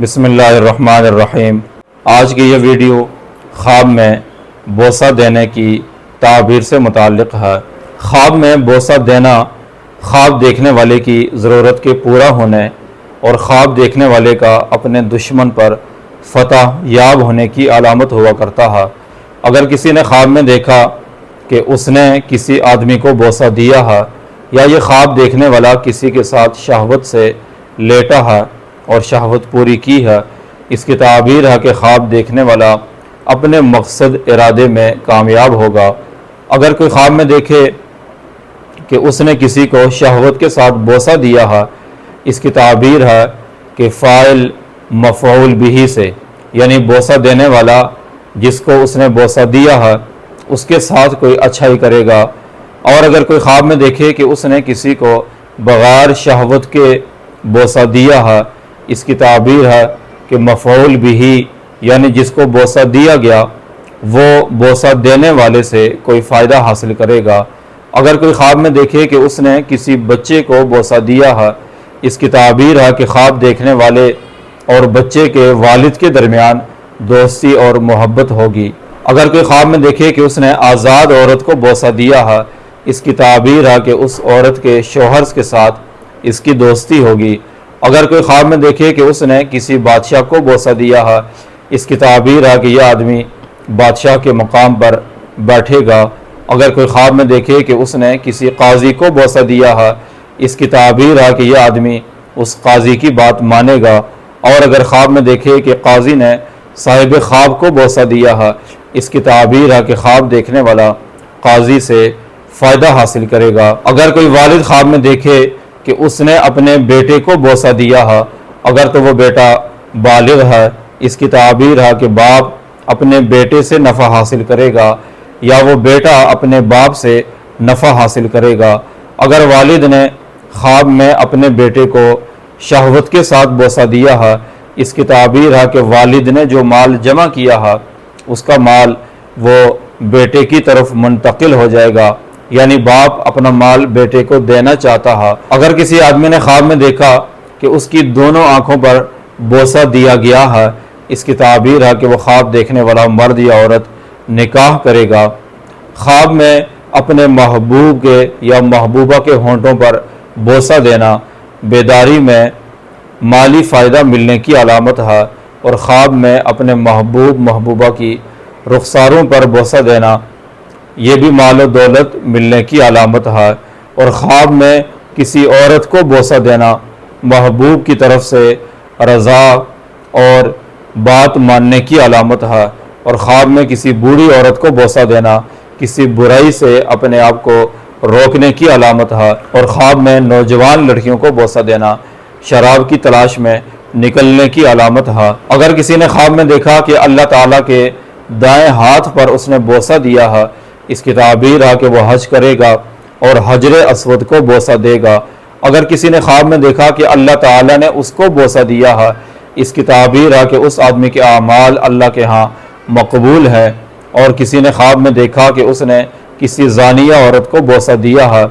بسم اللہ الرحمن الرحیم۔ آج کی یہ ویڈیو خواب میں بوسہ دینے کی تعبیر سے متعلق ہے۔ خواب میں بوسہ دینا خواب دیکھنے والے کی ضرورت کے پورا ہونے اور خواب دیکھنے والے کا اپنے دشمن پر فتح یاب ہونے کی علامت ہوا کرتا ہے۔ اگر کسی نے خواب میں دیکھا کہ اس نے کسی آدمی کو بوسہ دیا ہے یا یہ خواب دیکھنے والا کسی کے ساتھ شہوت سے لیٹا ہے اور شہوت پوری کی ہے، اس کی تعبیر ہے کہ خواب دیکھنے والا اپنے مقصد ارادے میں کامیاب ہوگا۔ اگر کوئی خواب میں دیکھے کہ اس نے کسی کو شہوت کے ساتھ بوسہ دیا ہے، اس کی تعبیر ہے کہ فاعل مفعول بہ سے، یعنی بوسہ دینے والا جس کو اس نے بوسہ دیا ہے اس کے ساتھ کوئی اچھائی کرے گا۔ اور اگر کوئی خواب میں دیکھے کہ اس نے کسی کو بغیر شہوت کے بوسہ دیا ہے، اس کی تعبیر ہے کہ مفعول بہ یعنی جس کو بوسہ دیا گیا وہ بوسہ دینے والے سے کوئی فائدہ حاصل کرے گا۔ اگر کوئی خواب میں دیکھے کہ اس نے کسی بچے کو بوسہ دیا ہے، اس کی تعبیر ہے کہ خواب دیکھنے والے اور بچے کے والد کے درمیان دوستی اور محبت ہوگی۔ اگر کوئی خواب میں دیکھے کہ اس نے آزاد عورت کو بوسہ دیا ہے، اس کی تعبیر ہے کہ اس عورت کے شوہر کے ساتھ اس کی دوستی ہوگی۔ اگر کوئی خواب میں دیکھے کہ اس نے کسی بادشاہ کو بوسہ دیا ہے، اس کی تعبیر ہے کہ یہ آدمی بادشاہ کے مقام پر بیٹھے گا۔ اگر کوئی خواب میں دیکھے کہ اس نے کسی قاضی کو بوسہ دیا ہے، اس کی تعبیر ہے کہ یہ آدمی اس قاضی کی بات مانے گا۔ اور اگر خواب میں دیکھے کہ قاضی نے صاحب خواب کو بوسہ دیا ہے، اس کی تعبیر ہے کہ خواب دیکھنے والا قاضی سے فائدہ حاصل کرے گا۔ اگر کوئی والد خواب میں دیکھے کہ اس نے اپنے بیٹے کو بوسہ دیا ہے، اگر تو وہ بیٹا بالغ ہے، اس کی تعبیر ہے کہ باپ اپنے بیٹے سے نفع حاصل کرے گا یا وہ بیٹا اپنے باپ سے نفع حاصل کرے گا۔ اگر والد نے خواب میں اپنے بیٹے کو شہوت کے ساتھ بوسہ دیا ہے، اس کی تعبیر ہے کہ والد نے جو مال جمع کیا ہے اس کا مال وہ بیٹے کی طرف منتقل ہو جائے گا، یعنی باپ اپنا مال بیٹے کو دینا چاہتا ہے۔ اگر کسی آدمی نے خواب میں دیکھا کہ اس کی دونوں آنکھوں پر بوسہ دیا گیا ہے، اس کی تعبیر ہے کہ وہ خواب دیکھنے والا مرد یا عورت نکاح کرے گا۔ خواب میں اپنے محبوب کے یا محبوبہ کے ہونٹوں پر بوسہ دینا بیداری میں مالی فائدہ ملنے کی علامت ہے، اور خواب میں اپنے محبوب محبوبہ کی رخساروں پر بوسہ دینا یہ بھی مال و دولت ملنے کی علامت ہے۔ اور خواب میں کسی عورت کو بوسہ دینا محبوب کی طرف سے رضا اور بات ماننے کی علامت ہے، اور خواب میں کسی بوڑھی عورت کو بوسہ دینا کسی برائی سے اپنے آپ کو روکنے کی علامت ہے۔ اور خواب میں نوجوان لڑکیوں کو بوسہ دینا شراب کی تلاش میں نکلنے کی علامت ہے۔ اگر کسی نے خواب میں دیکھا کہ اللہ تعالیٰ کے دائیں ہاتھ پر اس نے بوسہ دیا ہے، اس کی تعبیر ہے کہ وہ حج کرے گا اور حجر اسود کو بوسہ دے گا۔ اگر کسی نے خواب میں دیکھا کہ اللہ تعالیٰ نے اس کو بوسہ دیا ہے، اس کی تعبیر ہے کہ اس آدمی کے اعمال اللہ کے ہاں مقبول ہے۔ اور کسی نے خواب میں دیکھا کہ اس نے کسی زانیہ عورت کو بوسہ دیا ہے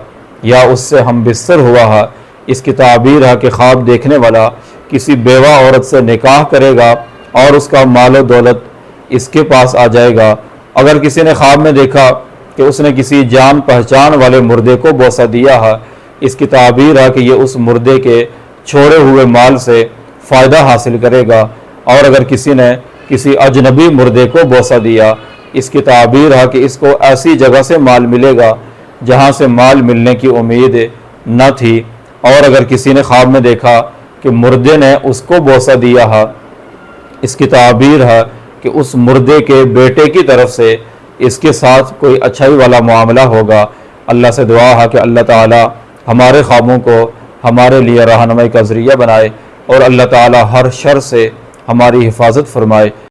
یا اس سے ہم بستر ہوا ہے، اس کی تعبیر ہے کہ خواب دیکھنے والا کسی بیوہ عورت سے نکاح کرے گا اور اس کا مال و دولت اس کے پاس آ جائے گا۔ اگر کسی نے خواب میں دیکھا کہ اس نے کسی جان پہچان والے مردے کو بوسہ دیا ہے، اس کی تعبیر ہے کہ یہ اس مردے کے چھوڑے ہوئے مال سے فائدہ حاصل کرے گا۔ اور اگر کسی نے کسی اجنبی مردے کو بوسہ دیا، اس کی تعبیر ہے کہ اس کو ایسی جگہ سے مال ملے گا جہاں سے مال ملنے کی امید نہ تھی۔ اور اگر کسی نے خواب میں دیکھا کہ مردے نے اس کو بوسہ دیا ہے، اس کی تعبیر ہے کہ اس مردے کے بیٹے کی طرف سے اس کے ساتھ کوئی اچھائی والا معاملہ ہوگا۔ اللہ سے دعا ہے کہ اللہ تعالی ہمارے خوابوں کو ہمارے لیے رہنمائی کا ذریعہ بنائے اور اللہ تعالی ہر شر سے ہماری حفاظت فرمائے۔